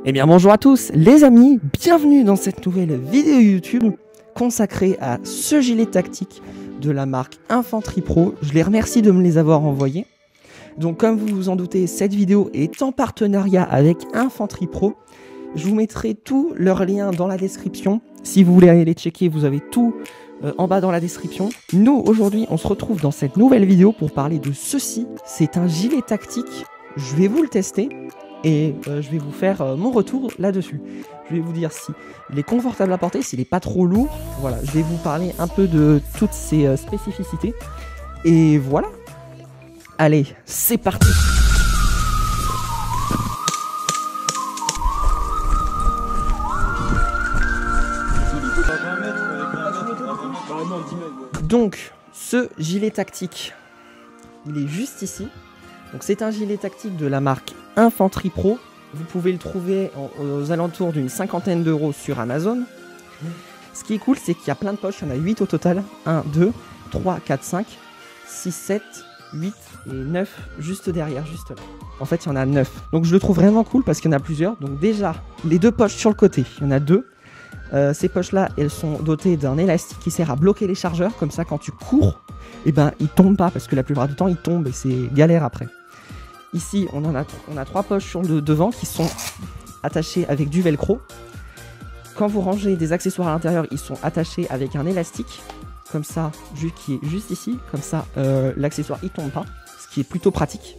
Eh bien bonjour à tous les amis, bienvenue dans cette nouvelle vidéo YouTube consacrée à ce gilet tactique de la marque Infanterie Pro. Je les remercie de me les avoir envoyés. Donc comme vous vous en doutez, cette vidéo est en partenariat avec Infanterie Pro. Je vous mettrai tous leurs liens dans la description. Si vous voulez aller les checker, vous avez tout en bas dans la description. Nous aujourd'hui on se retrouve dans cette nouvelle vidéo pour parler de ceci. C'est un gilet tactique, je vais vous le tester. Et je vais vous faire mon retour là-dessus. Je vais vous dire si il est confortable à porter, s'il n'est pas trop lourd. Voilà, je vais vous parler un peu de toutes ces spécificités. Et voilà. Allez, c'est parti. Donc, ce gilet tactique, il est juste ici. Donc c'est un gilet tactique de la marque Infanterie Pro. Vous pouvez le trouver aux alentours d'une cinquantaine d'euros sur Amazon. Ce qui est cool, c'est qu'il y a plein de poches. Il y en a 8 au total. 1, 2, 3, 4, 5, 6, 7, 8 et 9 juste derrière, juste là. En fait, il y en a 9. Donc je le trouve vraiment cool parce qu'il y en a plusieurs. Donc déjà, les deux poches sur le côté, il y en a deux. Ces poches-là, elles sont dotées d'un élastique qui sert à bloquer les chargeurs. Comme ça, quand tu cours, eh ben, ils tombent pas parce que la plupart du temps, ils tombent et c'est galère après. Ici, on a 3 poches sur le devant qui sont attachées avec du velcro. Quand vous rangez des accessoires à l'intérieur, ils sont attachés avec un élastique, comme ça, qui est juste ici. Comme ça, l'accessoire il tombe pas, ce qui est plutôt pratique.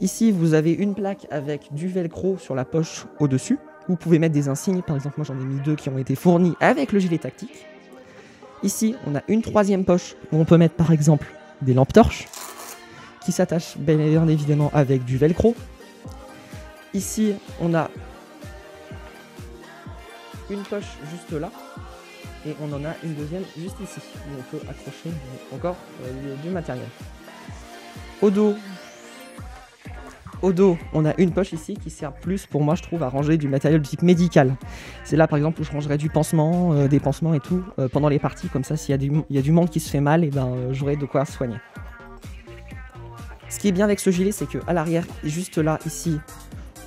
Ici, vous avez une plaque avec du velcro sur la poche au-dessus. Vous pouvez mettre des insignes, par exemple, moi j'en ai mis 2 qui ont été fournis avec le gilet tactique. Ici, on a une troisième poche où on peut mettre par exemple des lampes torches, qui s'attache bien évidemment avec du velcro. Ici, on a une poche juste là, et on en a une deuxième juste ici, où on peut accrocher encore du matériel. Au dos, on a une poche ici qui sert plus pour moi, je trouve, à ranger du matériel de type médical. C'est là par exemple où je rangerai du pansement, des pansements et tout, pendant les parties, comme ça s'il y a du monde qui se fait mal, et ben j'aurai de quoi soigner. Ce qui est bien avec ce gilet, c'est qu'à l'arrière, juste là, ici,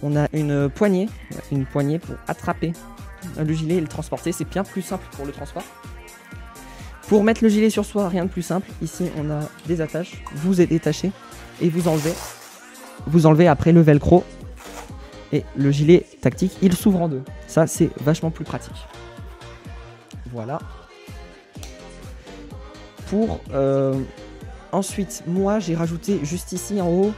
on a une poignée pour attraper le gilet et le transporter. C'est bien plus simple pour le transport. Pour mettre le gilet sur soi, rien de plus simple. Ici, on a des attaches. Vous êtes détaché et vous enlevez. Vous enlevez après le velcro. Et le gilet tactique, il s'ouvre en deux. Ça, c'est vachement plus pratique. Voilà. Pour... Ensuite, moi, j'ai rajouté juste ici en haut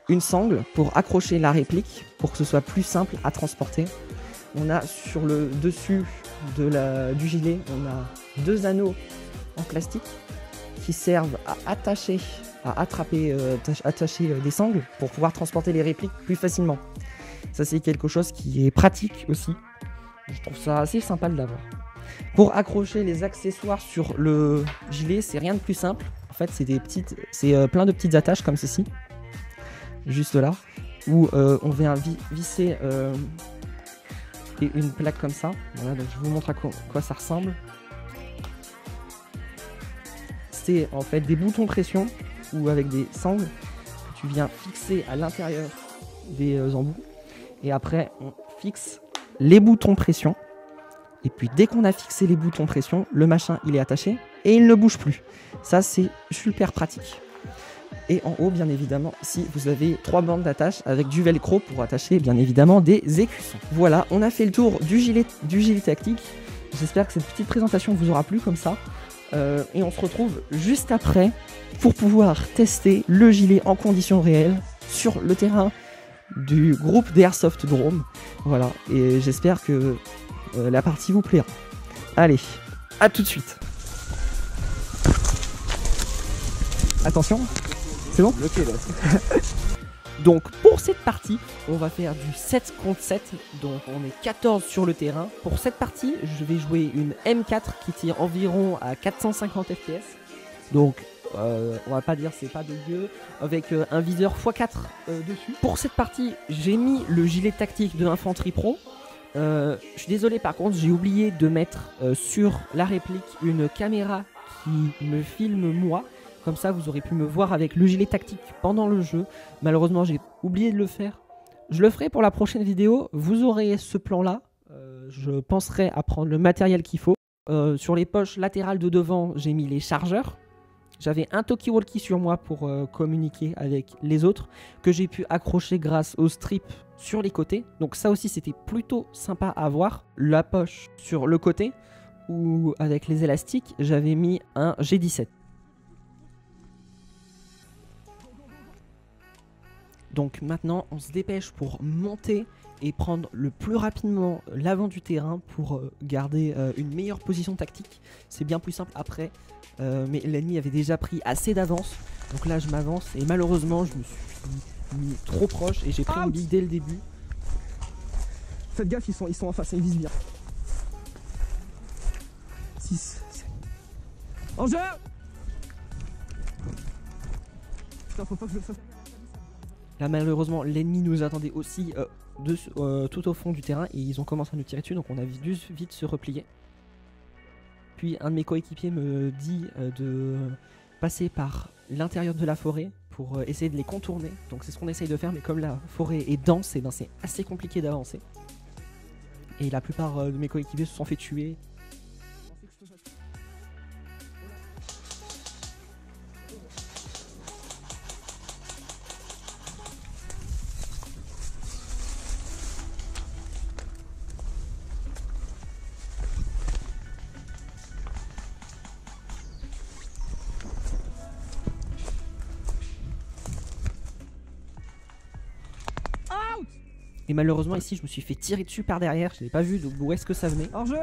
une sangle pour accrocher la réplique, pour que ce soit plus simple à transporter. On a sur le dessus du gilet, on a 2 anneaux en plastique qui servent à attacher des sangles pour pouvoir transporter les répliques plus facilement. Ça, c'est quelque chose qui est pratique aussi. Je trouve ça assez sympa de l'avoir. Pour accrocher les accessoires sur le gilet, c'est rien de plus simple. En fait, c'est plein de petites attaches comme ceci, juste là, où on vient visser une plaque comme ça. Voilà, donc je vous montre à quoi ça ressemble. C'est en fait des boutons pression ou avec des sangles que tu viens fixer à l'intérieur des embouts. Et après, on fixe les boutons pression. Et puis dès qu'on a fixé les boutons pression, le machin il est attaché et il ne bouge plus. Ça c'est super pratique. Et en haut bien évidemment, ici vous avez 3 bandes d'attache avec du velcro pour attacher bien évidemment des écussons. Voilà, on a fait le tour du gilet tactique. J'espère que cette petite présentation vous aura plu comme ça. Et on se retrouve juste après pour pouvoir tester le gilet en conditions réelles sur le terrain du groupe d'Airsoft Drôme. Voilà, et j'espère que la partie vous plaira. Allez, à tout de suite. Attention, c'est bon? Bloqué là. Donc pour cette partie, on va faire du 7 contre 7. Donc on est 14 sur le terrain. Pour cette partie, je vais jouer une M4 qui tire environ à 450 fps. Donc on va pas dire c'est pas dégueu, avec un viseur x4 dessus. Pour cette partie, j'ai mis le gilet tactique de Infanterie Pro. Je suis désolé, par contre j'ai oublié de mettre sur la réplique une caméra qui me filme moi. Comme ça vous aurez pu me voir avec le gilet tactique pendant le jeu. Malheureusement j'ai oublié de le faire. Je le ferai pour la prochaine vidéo. Vous aurez ce plan-là. Je penserai à prendre le matériel qu'il faut. Sur les poches latérales de devant, j'ai mis les chargeurs. J'avais un talkie-walkie sur moi pour communiquer avec les autres, que j'ai pu accrocher grâce aux strips sur les côtés. Donc ça aussi, c'était plutôt sympa à voir. La poche sur le côté, où avec les élastiques, j'avais mis un G17. Donc maintenant, on se dépêche pour monter et prendre le plus rapidement l'avant du terrain pour garder une meilleure position tactique. C'est bien plus simple après, mais l'ennemi avait déjà pris assez d'avance. Donc là, je m'avance et malheureusement, je me suis mis trop proche et j'ai pris une bille dès le début. Faites gaffe, ils sont en face, ils visent bien. 6, 7. En jeu. Putain, faut pas que je le fasse. Là malheureusement l'ennemi nous attendait aussi tout au fond du terrain et ils ont commencé à nous tirer dessus, donc on a dû vite se replier. Puis un de mes coéquipiers me dit de passer par l'intérieur de la forêt pour essayer de les contourner. Donc c'est ce qu'on essaye de faire, mais comme la forêt est dense, et ben c'est assez compliqué d'avancer. Et la plupart de mes coéquipiers se sont fait tuer. Et malheureusement ici je me suis fait tirer dessus par derrière, je n'avais pas vu d'où est-ce que ça venait. En jeu.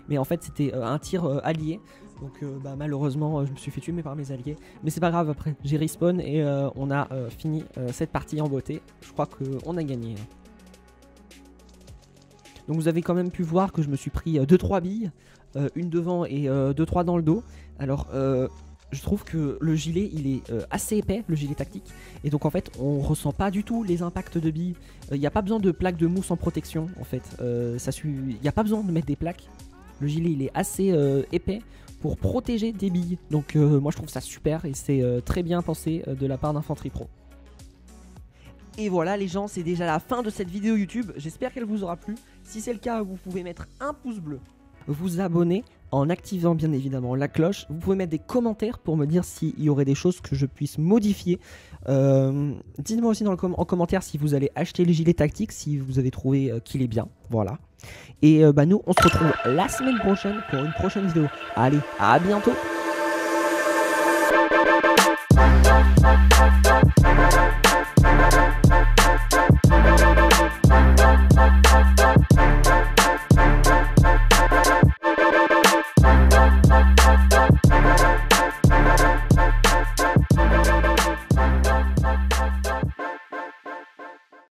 Mais en fait c'était un tir allié, donc malheureusement je me suis fait tuer mais par mes alliés. Mais c'est pas grave, après j'ai respawn et on a fini cette partie en beauté. Je crois qu'on a gagné. Donc vous avez quand même pu voir que je me suis pris 2-3 billes, une devant et 2-3 dans le dos. Alors je trouve que le gilet il est assez épais, le gilet tactique, et donc en fait on ressent pas du tout les impacts de billes. Il n'y a pas besoin de plaques de mousse en protection en fait, il n'y a pas besoin de mettre des plaques. Le gilet il est assez épais pour protéger des billes, donc moi je trouve ça super et c'est très bien pensé de la part d'Infanterie Pro. Et voilà les gens, c'est déjà la fin de cette vidéo YouTube, j'espère qu'elle vous aura plu. Si c'est le cas, vous pouvez mettre un pouce bleu, vous abonner en activant bien évidemment la cloche. Vous pouvez mettre des commentaires pour me dire s'il y aurait des choses que je puisse modifier. Dites-moi aussi en commentaire si vous allez acheter le gilet tactique, si vous avez trouvé qu'il est bien. Voilà. Et nous, on se retrouve la semaine prochaine pour une prochaine vidéo. Allez, à bientôt.